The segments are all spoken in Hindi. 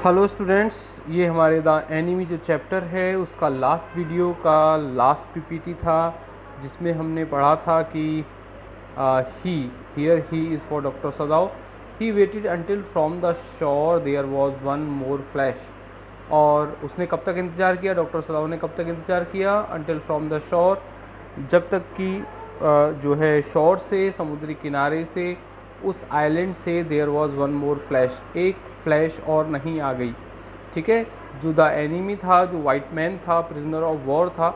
हेलो स्टूडेंट्स, ये हमारे द एनिमी जो चैप्टर है उसका लास्ट वीडियो का लास्ट पीपीटी था, जिसमें हमने पढ़ा था कि he here he is for doctor Sadao. He waited until from the shore there was one more flash. और उसने कब तक इंतज़ार किया, डॉक्टर सदाव ने कब तक इंतज़ार किया? अंटिल फ्रॉम द शोर, जब तक कि जो है शोर से, समुद्री किनारे से, उस आइलैंड से there was one more flash, एक फ्लैश और नहीं आ गई। ठीक है, जो द एनिमी था, जो वाइट मैन था, प्रिजनर ऑफ वॉर था,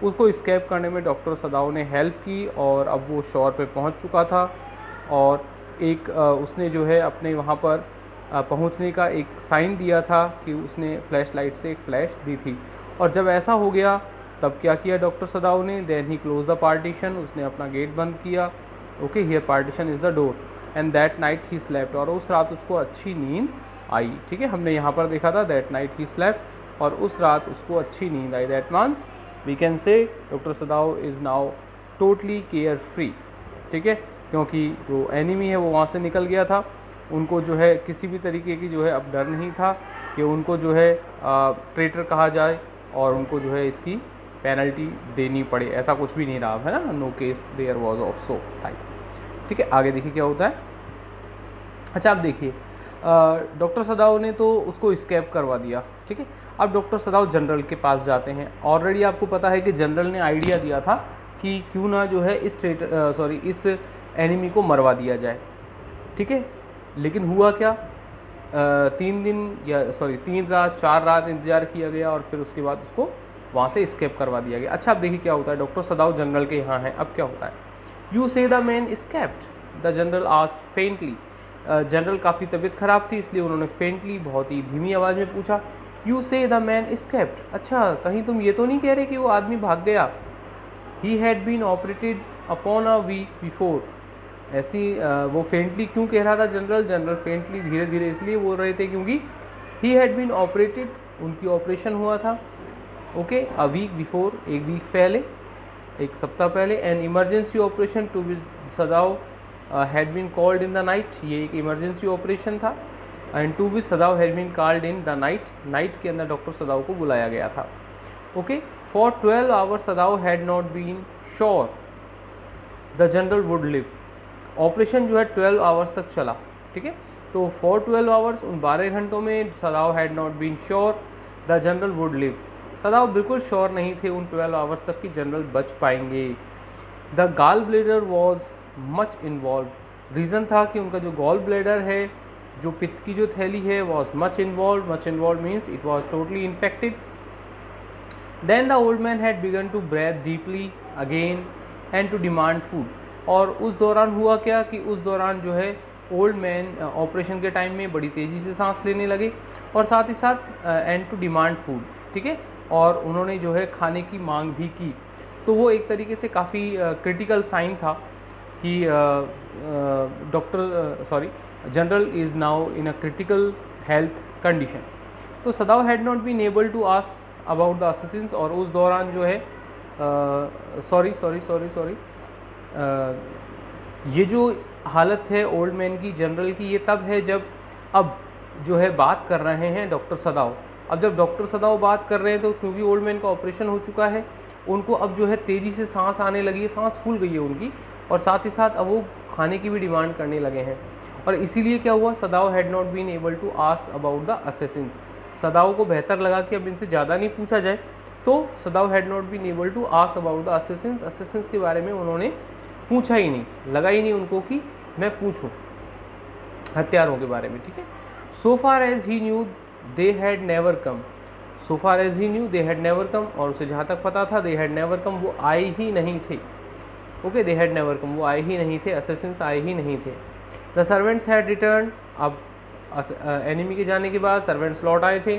उसको स्केप करने में डॉक्टर सदाव ने हेल्प की और अब वो शोर पे पहुंच चुका था। और एक उसने जो है अपने वहाँ पर पहुँचने का एक साइन दिया था कि उसने फ्लैश लाइट से एक फ्लैश दी थी। और जब ऐसा हो गया तब क्या किया डॉक्टर सदाव ने? Then he close the partition, उसने अपना गेट बंद किया। Okay, here partition is the door and that night he slept, और उस रात उसको अच्छी नींद आई। ठीक है, हमने यहाँ पर देखा था दैट नाइट ही स्लेप्ट, और उस रात उसको अच्छी नींद आई। That means we can say doctor Sadao is now totally care free. ठीक है, क्योंकि जो एनिमी है वो वहाँ से निकल गया था, उनको जो है किसी भी तरीके की जो है अब डर नहीं था कि उनको जो है ट्रेटर कहा जाए और उनको जो है इसकी पेनल्टी देनी पड़े, ऐसा कुछ भी नहीं रहा है ना। No case there was of so type. ठीक है, आगे देखिए क्या होता है। अच्छा, आप देखिए डॉक्टर सदाव ने तो उसको स्केप करवा दिया। ठीक है, अब डॉक्टर सदाव जनरल के पास जाते हैं। ऑलरेडी आपको पता है कि जनरल ने आइडिया दिया था कि क्यों ना जो है इस एनिमी को मरवा दिया जाए। ठीक है, लेकिन हुआ क्या? 3 रात 4 रात इंतज़ार किया गया और फिर उसके बाद उसको वहाँ से स्केप करवा दिया गया। अच्छा, अब देखिए क्या होता है। डॉक्टर सदाव जंगल के यहाँ हैं। अब क्या होता है? यू से the man escaped, the general asked faintly. General काफ़ी तबीयत ख़राब थी, इसलिए उन्होंने फेंटली, बहुत ही धीमी आवाज़ में पूछा, यू से द मैन स्केप्ड, अच्छा कहीं तुम ये तो नहीं कह रहे कि वो आदमी भाग गया? He had been operated upon a week before. ऐसी वो फेंटली क्यों कह रहा था जनरल फेंटली धीरे धीरे इसलिए बोल रहे थे क्योंकि ही हैड बीन ऑपरेटेड, उनकी ऑपरेशन हुआ था। ओके, अ वीक बिफोर, एक वीक पहले, एक सप्ताह पहले। An emergency operation to which Sadao had been called in the night, ये एक इमरजेंसी ऑपरेशन था। And to which Sadao had been called in the night, night के अंदर डॉक्टर सदाव को बुलाया गया था। Okay, for 12 hours Sadao had not been sure the general would live. Operation जो है 12 आवर्स तक चला। ठीक है, तो फॉर 12 आवर्स, उन 12 घंटों में Sadao had not been sure the general would live, Sadao बिल्कुल श्योर नहीं थे उन 12 आवर्स तक कि जनरल बच पाएंगे। The gall bladder was much involve, reason था कि उनका जो गॉल ब्लेडर है, जो पित्त की जो थैली है, was much involve means it was totally infected. Then the old man had begin to breath deeply again and to demand food. और उस दौरान हुआ क्या कि उस दौरान जो है ओल्ड मैन ऑपरेशन के टाइम में बड़ी तेज़ी से सांस लेने लगे और साथ ही साथ एंड टू डिमांड फूड। ठीक है, और उन्होंने जो है खाने की मांग भी की। तो वो एक तरीके से काफ़ी क्रिटिकल साइन था कि general is now in a critical health condition. तो Sadao had not been able to ask about the assassins, और उस दौरान जो है ये जो हालत है ओल्ड मैन की, जनरल की, ये तब है जब अब जो है बात कर रहे हैं डॉक्टर सदाव। अब जब डॉक्टर सदाव बात कर रहे हैं तो क्योंकि ओल्ड मैन का ऑपरेशन हो चुका है, उनको अब जो है तेज़ी से सांस आने लगी है, सांस फूल गई है उनकी, और साथ ही साथ अब वो खाने की भी डिमांड करने लगे हैं। और इसीलिए क्या हुआ, Sadao had not been able to ask about the assassins. Sadao को बेहतर लगा कि अब इनसे ज़्यादा नहीं पूछा जाए, तो Sadao had not been able to ask about the assassins, assassins के बारे में उन्होंने पूछा ही नहीं, लगा ही नहीं उनको कि मैं पूछूं हत्यारों के बारे में। ठीक है, so far as he knew they had never come, so far as he knew they had never come, और उसे जहाँ तक पता था दे हैड नेवर कम, वो आए ही नहीं थे। ओके, दे हैड नेवर कम, वो आए ही नहीं थे, असैसिन्स आए ही नहीं थे। द सर्वेंट्स हैड रिटर्न, अब एनिमी के जाने के बाद सर्वेंट्स लौट आए थे,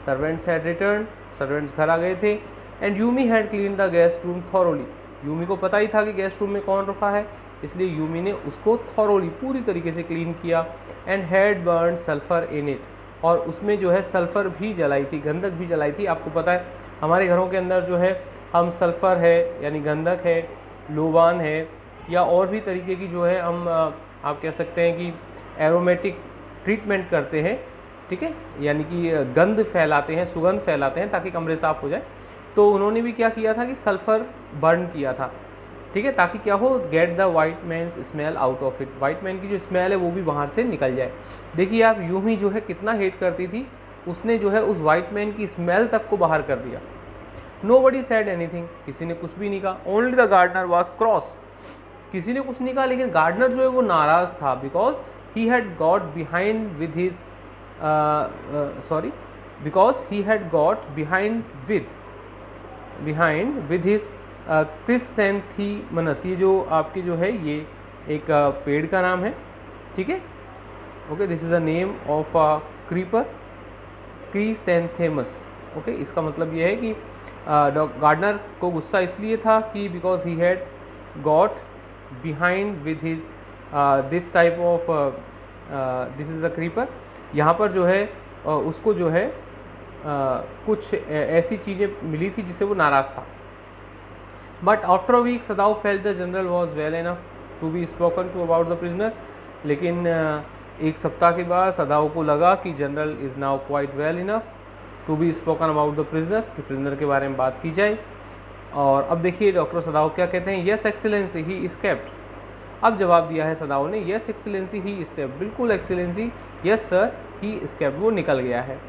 सर्वेंट्स हैड रिटर्न, सर्वेंट्स घर आ गए थे। And Yumi had clean the guest room thoroughly, Yumi को पता ही था कि गेस्ट रूम में कौन रखा है, इसलिए यूमी ने उसको थॉरोली पूरी तरीके से क्लीन किया। And had burn sulphur in it, और उसमें जो है सल्फ़र भी जलाई थी, गंधक भी जलाई थी। आपको पता है हमारे घरों के अंदर जो है हम सल्फ़र है यानी गंधक है, लोबान है, या और भी तरीके की जो है हम आप कह सकते हैं कि एरोमेटिक ट्रीटमेंट करते हैं ठीक है, यानी कि गंध फैलाते हैं, सुगंध फैलाते हैं ताकि कमरे साफ हो जाए। तो उन्होंने भी क्या किया था कि सल्फ़र बर्न किया था, ठीक है, ताकि क्या हो, get the white man's smell out of it, white man की जो स्मेल है वो भी बाहर से निकल जाए। देखिए आप, यूं ही जो है कितना हेट करती थी, उसने जो है उस वाइट मैन की स्मेल तक को बाहर कर दिया। Nobody said anything, किसी ने कुछ भी नहीं कहा। Only the gardener was cross, किसी ने कुछ नहीं कहा, लेकिन गार्डनर जो है वो नाराज़ था, because he had got behind with his behind with his chrysanthemums. ये जो आपकी जो है ये एक पेड़ का नाम है, ठीक है, okay, this is a name of a creeper, chrysanthemums, okay. इसका मतलब ये है कि गार्डनर को गुस्सा इसलिए था कि because he had got behind with his this type of this is a creeper. यहाँ पर जो है उसको जो है कुछ ऐसी चीज़ें मिली थी जिससे वो नाराज़ था। But after a week Sadao felt the general was well enough to be spoken to about the prisoner. लेकिन एक सप्ताह के बाद सदाव को लगा कि general is now quite well enough to be spoken about the prisoner, कि प्रिजनर के बारे में बात की जाए। और अब देखिए डॉक्टर सदाव क्या कहते हैं, yes excellency he is kept. अब जवाब दिया है सदाव ने, yes excellency he is kept, बिल्कुल excellency, yes sir he is kept, वो निकल गया है,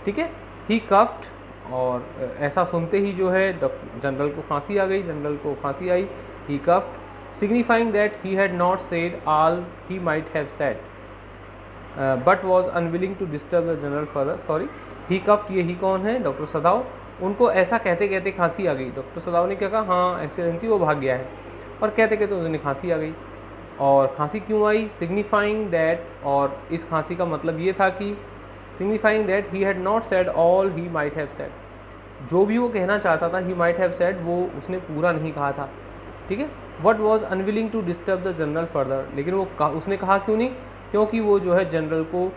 ठीक है। ही कफ्ड, और ऐसा सुनते ही जो है जनरल को खांसी आ गई, जनरल को खांसी आई। He coughed signifying that he had not said all he might have said but was unwilling to disturb the general further. Sorry, he coughed, ये ही कौन है, डॉक्टर सदाव। उनको ऐसा कहते कहते खांसी आ गई। डॉक्टर सदाव ने क्या कहा, हाँ एक्सीलेंसी वो भाग गया है, और कहते कहते उन्हें खांसी आ गई। और खांसी क्यों आई, सिग्निफाइंग दैट, और इस खांसी का मतलब ये था कि signifying that he had not said all he might have said, जो भी वो कहना चाहता था ही माइट हैव सेड, वो उसने पूरा नहीं कहा था, ठीक है। But was unwilling to disturb the general further, लेकिन वो उसने कहा क्यों नहीं, क्योंकि वो जो है जनरल को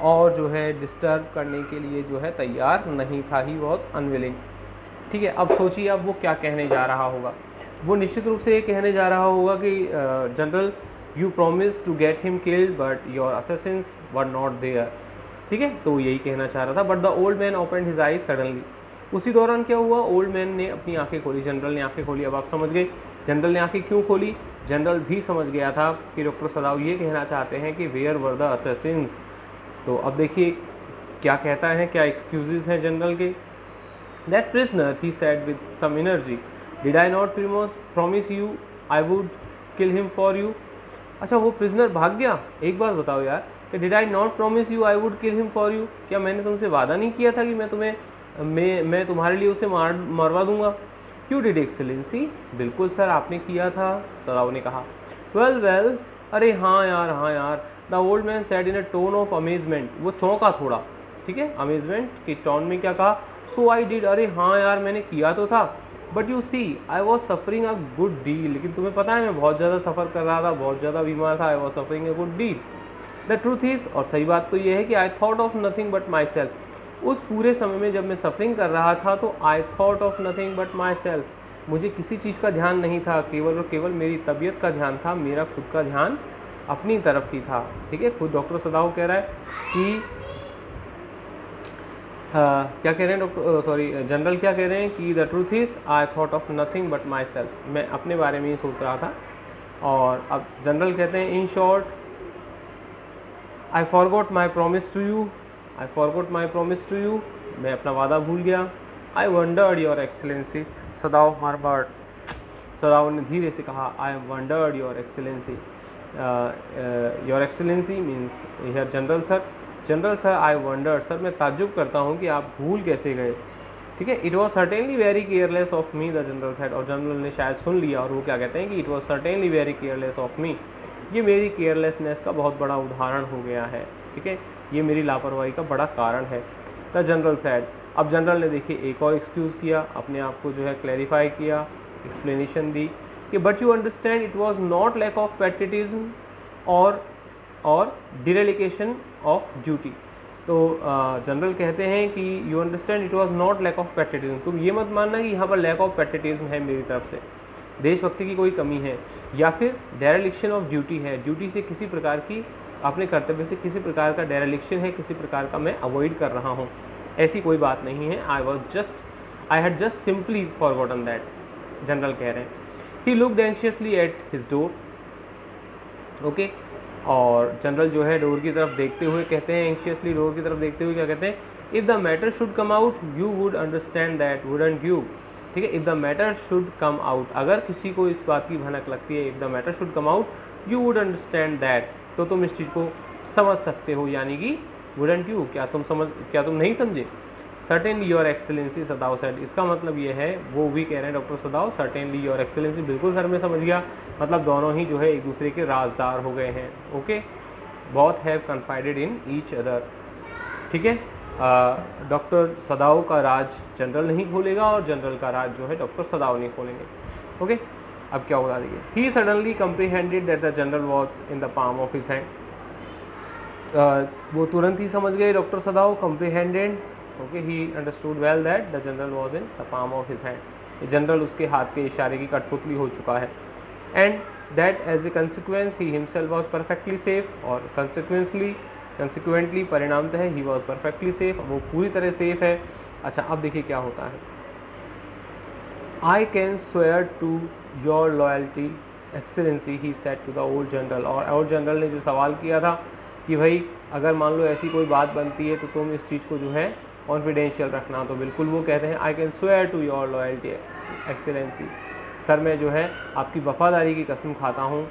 और जो है डिस्टर्ब करने के लिए जो है तैयार नहीं था, ही वॉज अनविलिंग, ठीक है। अब सोचिए अब वो क्या कहने जा रहा होगा, वो निश्चित रूप से ये कहने जा रहा होगा कि general you promise to get him killed but your assassins were not there, ठीक है। तो यही कहना चाह रहा था। But the old man opened his eyes suddenly, उसी दौरान क्या हुआ, ओल्ड मैन ने अपनी आंखें खोली, जनरल ने आंखें खोली। अब आप समझ गए जनरल ने आंखें क्यों खोली, जनरल भी समझ गया था कि डॉक्टर सदाव ये कहना चाहते हैं कि वेयर वर द असैसिन्स। तो अब देखिए क्या कहता है, क्या एक्सक्यूजेज हैं जनरल के। That prisoner he said with some energy, did I not promise you I would kill him for you. अच्छा, वो प्रिजनर भाग गया, एक बात बताओ यार, कि did I not promise you I would kill him for you, क्या मैंने तुमसे वादा नहीं किया था कि मैं तुम्हारे लिए उसे मरवा दूंगा। यू डिड एक्सीलेंसी, बिल्कुल सर आपने किया था, सदाव ने कहा। वेल, अरे हाँ यार, the old man said in a tone of amazement, वो चौंका थोड़ा, ठीक है, अमेजमेंट की टोन में क्या कहा, सो आई डिड, अरे हाँ यार मैंने किया तो था, but you see I was suffering a good deal, लेकिन तुम्हें पता है मैं बहुत ज़्यादा सफ़र कर रहा था, बहुत ज़्यादा बीमार था, आई was suffering a good deal. The truth is, और सही बात तो ये है कि I thought of nothing but my self, उस पूरे समय में जब मैं सफरिंग कर रहा था तो I thought of nothing but my self, मुझे किसी चीज़ का ध्यान नहीं था, केवल और केवल मेरी तबीयत का ध्यान था, मेरा खुद का ध्यान अपनी तरफ ही था, ठीक है। खुद डॉक्टर सदाव कह रहा है कि क्या कह रहे हैं जनरल क्या कह रहे हैं कि the truth is I thought of nothing but my self, मैं अपने बारे में ही सोच रहा था। और अब जनरल कहते हैं in short I forgot my promise to you, मैं अपना वादा भूल गया। I wondered your excellency, Sadao ने धीरे से कहा, I wondered your excellency, your excellency means here general sir I wondered, sir मैं ताज्जुब करता हूँ कि आप भूल कैसे गए, ठीक है। It was certainly very careless of me, the general said, और जनरल ने शायद सुन लिया और वो क्या कहते हैं कि it was certainly very careless of me, ये मेरी केयरलेसनेस का बहुत बड़ा उदाहरण हो गया है, ठीक है, ये मेरी लापरवाही का बड़ा कारण है। द जनरल सेड, अब जनरल ने देखिए एक और एक्सक्यूज़ किया, अपने आप को जो है क्लैरिफाई किया, एक्सप्लेनेशन दी कि but you understand it was not lack of patriotism और डिरेलिकेशन ऑफ ड्यूटी। तो जनरल कहते हैं कि you understand it was not lack of patriotism, तुम ये मत मानना कि यहाँ पर लैक ऑफ पैट्रियटिज्म है मेरी तरफ से, देशभक्ति की कोई कमी है, या फिर डेरेलिक्शन ऑफ ड्यूटी है, ड्यूटी से किसी प्रकार की अपने कर्तव्य से किसी प्रकार का डेरेलिक्शन है, किसी प्रकार का मैं अवॉइड कर रहा हूँ, ऐसी कोई बात नहीं है। I had just simply forgotten that, general कह रहे हैं। He looked anxiously at his door, okay, और जनरल जो है डोर की तरफ देखते हुए कहते हैं, एंशियसली डोर की तरफ देखते हुए क्या कहते हैं, if the matter should come out you would understand that wouldn't you. ठीक है, if the matter should come out, अगर किसी को इस बात की भनक लगती है, if the matter should come out you would understand that, तो तुम इस चीज़ को समझ सकते हो, यानी कि वुडंट यू, क्या तुम नहीं समझे। सर्टेनली योर एक्सेलेंसी सदाव सेड, इसका मतलब ये है, वो भी कह रहे हैं डॉक्टर सदाव, सर्टेनली योर एक्सेलेंसी, बिल्कुल सर मैं समझ गया, मतलब दोनों ही जो है एक दूसरे के राजदार हो गए हैं। Okay, both have कन्फाइडेड in each other. ठीक है, डॉक्टर सदाव का राज जनरल नहीं खोलेगा और जनरल का राज जो है डॉक्टर सदाव नहीं खोलेंगे। ओके, अब क्या होगा देखिए, he suddenly comprehended that the general was in the palm of his hand. वो तुरंत ही समझ गए doctor Sadao, comprehended, okay, he understood well that the general was in the palm of his hand, general उसके हाथ के इशारे की कठपुतली हो चुका है। And that as a consequence he himself was perfectly safe, और कंसिक्वेंटली परिणामतः ही वॉज परफेक्टली सेफ, वो पूरी तरह सेफ है। अच्छा, अब देखिए क्या होता है, I can swear to your loyalty excellency he said to the old general, और ओल्ड जनरल ने जो सवाल किया था कि भाई अगर मान लो ऐसी कोई बात बनती है तो तुम इस चीज़ को जो है कॉन्फिडेंशियल रखना, तो बिल्कुल वो कहते हैं I can swear to your loyalty excellency, sir मैं जो है आपकी वफादारी की कसम खाता हूँ,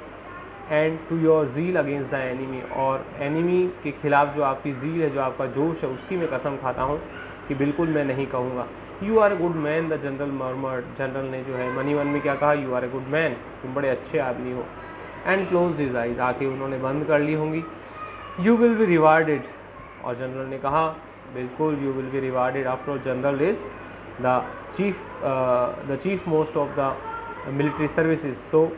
and to your zeal against the enemy, और एनिमी के खिलाफ जो आपकी ज़ील है, जो आपका जोश है, उसकी मैं कसम खाता हूँ कि बिल्कुल मैं नहीं कहूँगा। You are a good man the general murmured, general ने जो है मनी मन में क्या कहा, you are a good man, तुम बड़े अच्छे आदमी हो। एंड क्लोज हिज आइज, आँखें उन्होंने बंद कर ली होंगी। यू विल बी रिवार्डेड, और जनरल ने कहा बिल्कुल you will be rewarded, after all general is the chief most of the military services, so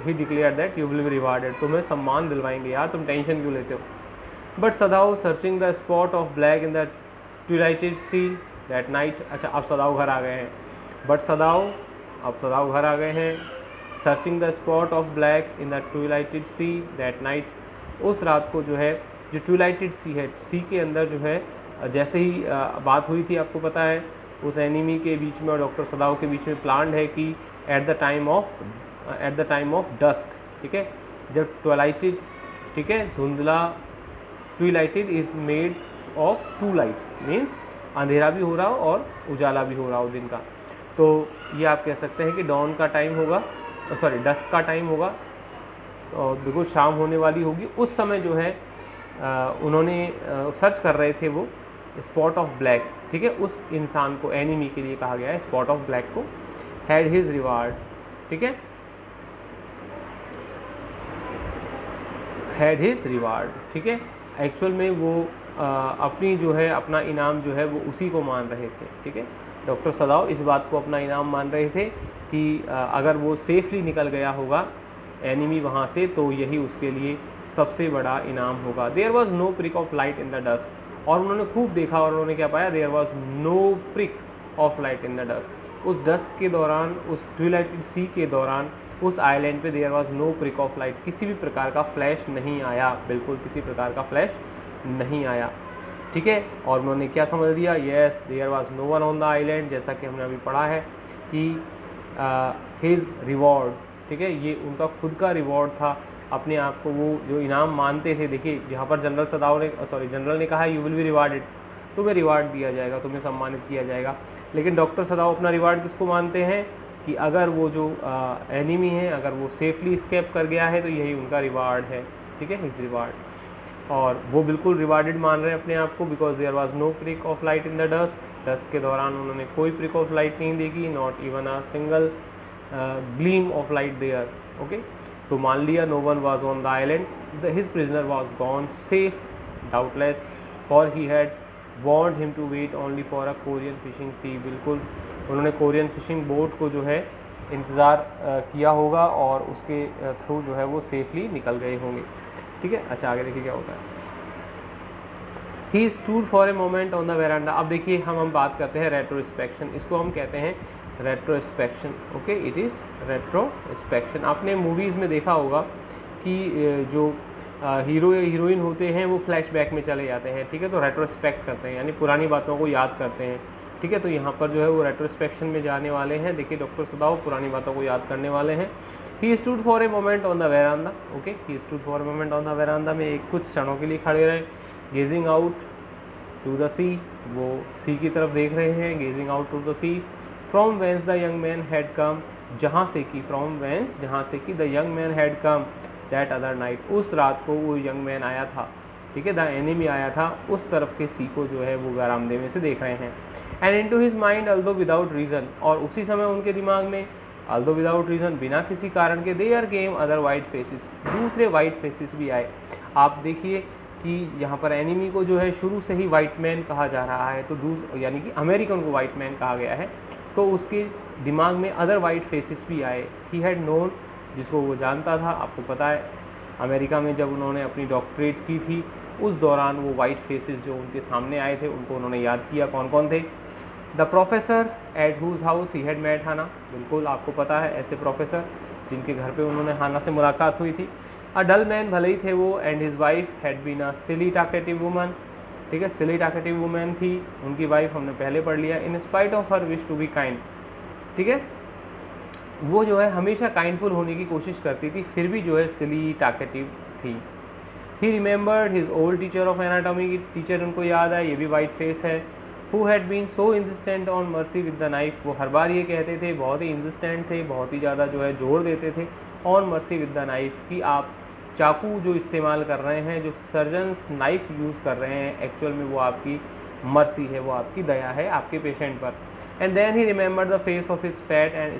he declare that you will be rewarded, तुम्हें सम्मान दिलवाएंगे यार, तुम टेंशन क्यों लेते हो। But Sadao searching the spot of black in the twilighted sea that night, अच्छा अब सदाव घर आ गए हैं, अब सदाव घर आ गए हैं। Searching the spot of black in the twilighted sea that night, उस रात को जो है, जो ट्विलाइटेड सी है, सी के अंदर जो है, जैसे ही बात हुई थी आपको पता है, उस एनिमी के बीच में और डॉक्टर सदाव के बीच में प्लान है कि at the time of dusk, ठीक है, जब ट्विलाइटेड, ठीक है, धुंधला, twilighted is made of two lights, means अंधेरा भी हो रहा हो और उजाला भी हो रहा हो दिन का, तो ये आप कह सकते हैं कि डॉन का टाइम होगा, सॉरी डस्क का टाइम होगा, और बिल्कुल शाम होने वाली होगी। उस समय जो है उन्होंने सर्च कर रहे थे वो स्पॉट ऑफ ब्लैक, ठीक है, उस इंसान को, एनिमी के लिए कहा गया है स्पॉट ऑफ ब्लैक को, हैड हिज रिवार्ड, ठीक है, हैड हिज रिवार्ड, ठीक है, एक्चुअल में वो अपनी जो है, अपना इनाम जो है वो उसी को मान रहे थे, ठीक है, डॉक्टर सदाव इस बात को अपना इनाम मान रहे थे कि अगर वो सेफली निकल गया होगा एनिमी वहाँ से, तो यही उसके लिए सबसे बड़ा इनाम होगा। There was no prick of light in the dusk, और उन्होंने खूब देखा और उन्होंने क्या पाया, there was no prick of light in the dusk, उस डस्क के दौरान, उस ट्विलाइटेड सी के दौरान, उस आइलैंड पे there was no prick of light, किसी भी प्रकार का फ्लैश नहीं आया, बिल्कुल किसी प्रकार का फ्लैश नहीं आया, ठीक है। और उन्होंने क्या समझ लिया, yes there was no one on the island, जैसा कि हमने अभी पढ़ा है कि हिज रिवॉर्ड, ठीक है, ये उनका खुद का रिवॉर्ड था, अपने आप को वो जो इनाम मानते थे। देखिए यहाँ पर जनरल ने कहा यू विल बी रिवार्डेड, तुम्हें रिवार्ड दिया जाएगा, तुम्हें सम्मानित किया जाएगा, लेकिन डॉक्टर सदाव अपना रिवार्ड किसको मानते हैं कि अगर वो जो एनिमी है, अगर वो सेफली स्केप कर गया है तो यही उनका रिवार्ड है, ठीक है, हिज रिवार्ड, और वो बिल्कुल रिवार्डेड मान रहे हैं अपने आप को, because there was no prick of light in the dusk के दौरान उन्होंने कोई प्रिक ऑफ लाइट नहीं देखी, not even a single gleam of light there, okay, तो मान लिया no one was on the island, his prisoner was gone safe doubtless, for he had want him to wait only for a Korean fishing थी, बिल्कुल उन्होंने कोरियन फिशिंग बोट को जो है इंतज़ार किया होगा और उसके थ्रू जो है वो सेफली निकल गए होंगे, ठीक है। अच्छा आगे देखिए क्या होता है, ही stood for a moment on the veranda. अब देखिए हम बात करते हैं रेट्रोस्पेक्शन, इसको हम कहते हैं retrospection, okay, it is retrospection. आपने मूवीज़ में देखा होगा कि जो हीरो या हीरोइन होते हैं वो फ्लैशबैक में चले जाते हैं, ठीक है, तो रेट्रोस्पेक्ट करते हैं यानी पुरानी बातों को याद करते हैं, ठीक है। तो यहाँ पर जो है वो रेट्रोस्पेक्शन में जाने वाले हैं। देखिए डॉक्टर सदाओ पुरानी बातों को याद करने वाले हैं। He stood for a moment on the veranda, okay, he stood for a moment on the veranda में एक कुछ क्षणों के लिए खड़े रहे। Gazing out to the sea, वो सी की तरफ देख रहे हैं। Gazing out to the sea from whence the young man had come, जहाँ से कि फ्रॉम वेंस, जहाँ से कि the young man had come that other night, उस रात को वो यंग मैन आया था, ठीक है, द एनिमी आया था, उस तरफ के सी को जो है वो बरामदे में से देख रहे हैं। And into his mind although without reason, और उसी समय उनके दिमाग में अल्दो विदाउट रीज़न, बिना किसी कारण के, there came other white faces, दूसरे वाइट फेसिस भी आए। आप देखिए कि यहाँ पर एनिमी को जो है शुरू से ही वाइट मैन कहा जा रहा है, तो यानी कि अमेरिकन को वाइट मैन कहा गया है, तो उसके दिमाग में अदर वाइट फेसिस भी आए। ही हैड नोन, जिसको वो जानता था, आपको पता है अमेरिका में जब उन्होंने अपनी डॉक्टरेट की थी उस दौरान वो वाइट फेसेस जो उनके सामने आए थे उनको उन्होंने याद किया। कौन कौन थे? The professor at whose house he had met Hana, बिल्कुल आपको पता है ऐसे प्रोफेसर जिनके घर पे उन्होंने हाना से मुलाकात हुई थी। अ डल मैन, भले ही थे वो, and his wife had been a silly talkative woman, ठीक है, सिली टॉकेटिव वुमन थी उनकी वाइफ, हमने पहले पढ़ लिया। In spite of her wish to be kind, ठीक है, वो जो है हमेशा काइंडफुल होने की कोशिश करती थी, फिर भी जो है सिली टॉकेटिव थी। He remembered his old teacher of anatomy, की टीचर उनको याद है, ये भी वाइट फेस है। Who had been so insistent on mercy with the knife, वो हर बार ये कहते थे, बहुत ही इंसिस्टेंट थे, बहुत ही ज़्यादा जो है जोर देते थे on mercy with the knife, कि आप चाकू जो इस्तेमाल कर रहे हैं, जो सर्जन्स नाइफ यूज़ कर रहे हैं, एक्चुअल में वो आपकी मर्सी है, वो आपकी दया है आपके पेशेंट पर। And then he remember the face of his fat and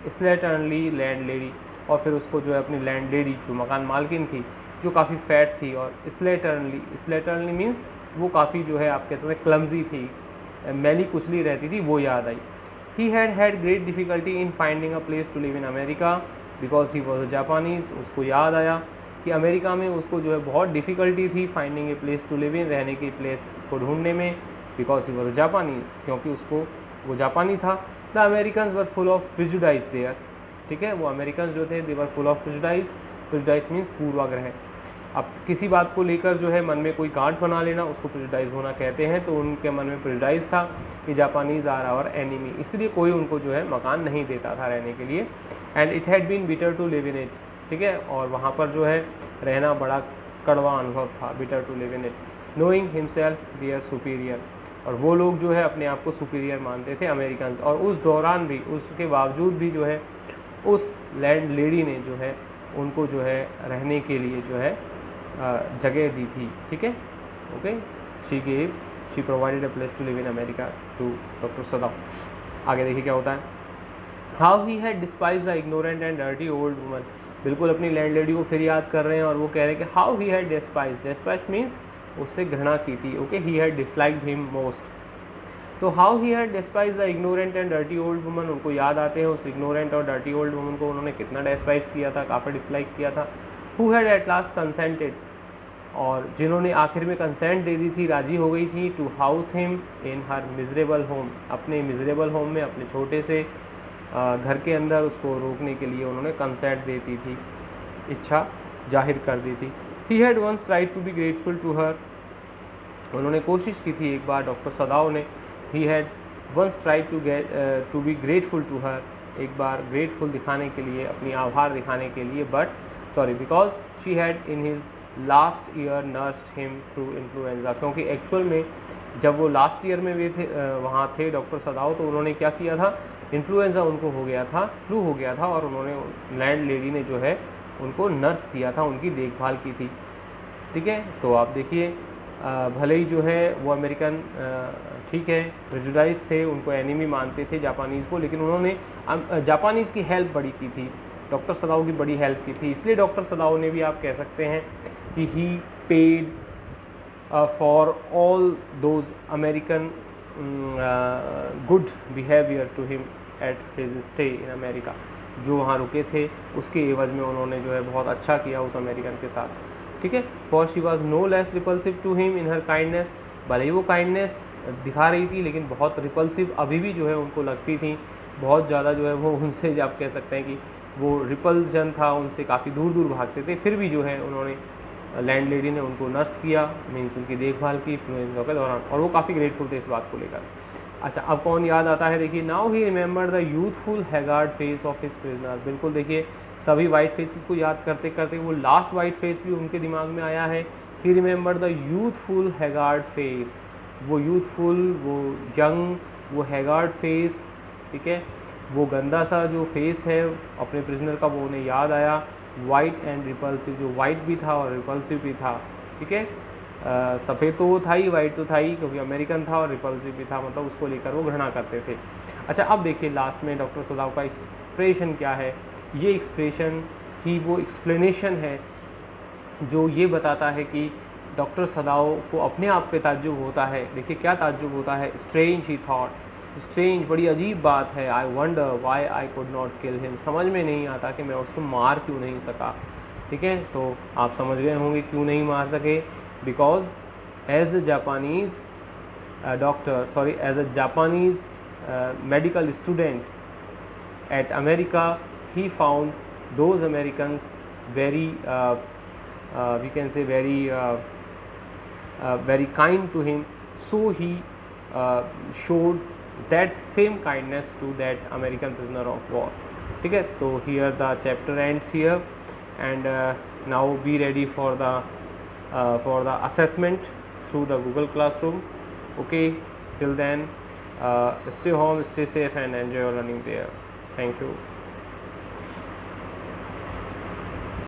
slatternly landlady, और फिर उसको जो है अपनी लैंड लेडी जो मकान मालकिन थी जो काफ़ी फैट थी और स्लेटर्नली मीन्स वो काफ़ी जो है आप कह सकते हैं क्लमजी थी, मैली कुचली रहती थी, वो याद आई। He had great difficulty in finding a place to live in America because he was a Japanese, उसको याद आया कि अमेरिका में उसको जो है बहुत डिफ़िकल्टी थी finding a place to live in, रहने की प्लेस को ढूंढने में, because he was a Japanese, क्योंकि उसको वो जापानी था। The American were full of prejudice there, ठीक है, वो अमेरिकन जो थे they were full of prejudice means पूर्वाग्रह। अब किसी बात को लेकर जो है मन में कोई गांठ बना लेना उसको प्रिजुडाइज होना कहते हैं, तो उनके मन में प्रिजुडाइज था कि जापानीज़ आर आवर एनिमी, इसलिए कोई उनको जो है मकान नहीं देता था रहने के लिए। And it had been bitter to live in it, ठीक है, और वहाँ पर जो है रहना बड़ा कड़वा अनुभव था, bitter to live in it, knowing himself there superior, और वो लोग जो है अपने आप को सुपीरियर मानते थे अमेरिकन्स, और उस दौरान भी उसके बावजूद भी जो है उस लैंड लेडी ने जो है उनको जो है रहने के लिए जो है जगह दी थी, ठीक है, okay, she provided a place to live in America to doctor Sadao. आगे देखिए क्या होता है। How he had despise the ignorant and dirty old woman, बिल्कुल अपनी लैंड लेडी को फिर याद कर रहे हैं और वो कह रहे हैं कि how he had despise means उससे घृणा की थी, okay, he had disliked him most, तो how he had despise the ignorant and dirty old woman, उनको याद आते हैं उस इग्नोरेंट और डर्टी ओल्ड वुमन को उन्होंने कितना डिस्पाइज किया था, काफ़ी डिसलाइक किया था। Who had at last consented, और जिन्होंने आखिर में कंसेंट दे दी थी, राजी हो गई थी, to house him in her miserable home, अपने मिजरेबल होम में, अपने छोटे से घर के अंदर उसको रोकने के लिए उन्होंने कंसेंट देती थी, इच्छा जाहिर कर दी थी। He had once tried to be grateful to her, उन्होंने कोशिश की थी एक बार डॉक्टर सदाव ने, he had once tried to be grateful to her, एक बार ग्रेटफुल दिखाने के लिए, अपनी आभार दिखाने के लिए, because she had in his last year nursed him through influenza, क्योंकि एक्चुअल में जब वो लास्ट ईयर में वे थे वहाँ थे डॉक्टर सदाव, तो उन्होंने क्या किया था, इन्फ्लुएंजा उनको हो गया था, फ्लू हो गया था, और उन्होंने लैंड लेडी ने जो है उनको नर्स किया था, उनकी देखभाल की थी, ठीक है। तो आप देखिए भले ही जो है वो अमेरिकन ठीक है प्रेजुडाइज थे, उनको एनिमी मानते थे जापानीज़ को, लेकिन उन्होंने जापानीज़ की हेल्प बड़ी की थी, डॉक्टर सदाव की बड़ी हेल्प की थी, इसलिए डॉक्टर सदाव ने भी आप कह सकते हैं कि he paid for all those American good behaviour to him at his stay in America, जो वहाँ रुके थे उसके एवज में उन्होंने जो है बहुत अच्छा किया उस अमेरिकन के साथ, ठीक है। For she was no less repulsive to him in her kindness, भले ही वो काइंडनेस दिखा रही थी लेकिन बहुत रिपल्सिव अभी भी जो है उनको लगती थी, बहुत ज़्यादा जो है वो उनसे आप कह सकते हैं कि वो रिपल्जन था, उनसे काफ़ी दूर दूर भागते थे, फिर भी जो है उन्होंने लैंड लेडी ने उनको नर्स किया, मीन्स उनकी देखभाल की इन्फ्लुएंजा के दौरान, और वो काफ़ी ग्रेटफुल थे इस बात को लेकर। अच्छा, अब कौन याद आता है, देखिए, now he remember the youthful haggard face of his prisoner. बिल्कुल, देखिए सभी वाइट फेसेस को याद करते करते वो लास्ट वाइट फेस भी उनके दिमाग में आया है। ही remember the youthful haggard face, वो यूथफुल, वो यंग, वो हैगार्ड फेस, ठीक है, वो गंदा सा जो फेस है अपने प्रिजनर का, वो उन्हें याद आया। वाइट एंड रिपल्सिव, जो वाइट भी था और रिपल्सिव भी था, ठीक है, सफ़ेद तो वो था ही, वाइट तो था ही, क्योंकि अमेरिकन था, और रिपल्सिव भी था, मतलब उसको लेकर वो घृणा करते थे। अच्छा, अब देखिए लास्ट में डॉक्टर सदाव का एक्सप्रेशन क्या है। ये एक्सप्रेशन ही वो एक्सप्लेनेशन है जो ये बताता है कि डॉक्टर सदाव को अपने आप पे ताज्जुब होता है। देखिए क्या ताज्जुब होता है, स्ट्रेंज ही थॉट, स्ट्रेंज, बड़ी अजीब बात है, I wonder why I could not kill him, समझ में नहीं आता कि मैं उसको मार क्यों नहीं सका। ठीक है, तो आप समझ गए होंगे क्यों नहीं मार सके, because as a Japanese doctor, sorry, as a Japanese medical student at America, he found those Americans very we can say very kind to him, so he showed that same kindness to that American prisoner of war. ठीक है, तो here the chapter ends here, and now be ready for the assessment through the Google Classroom. Okay, till then, stay home, stay safe, and enjoy your learning there. Thank you.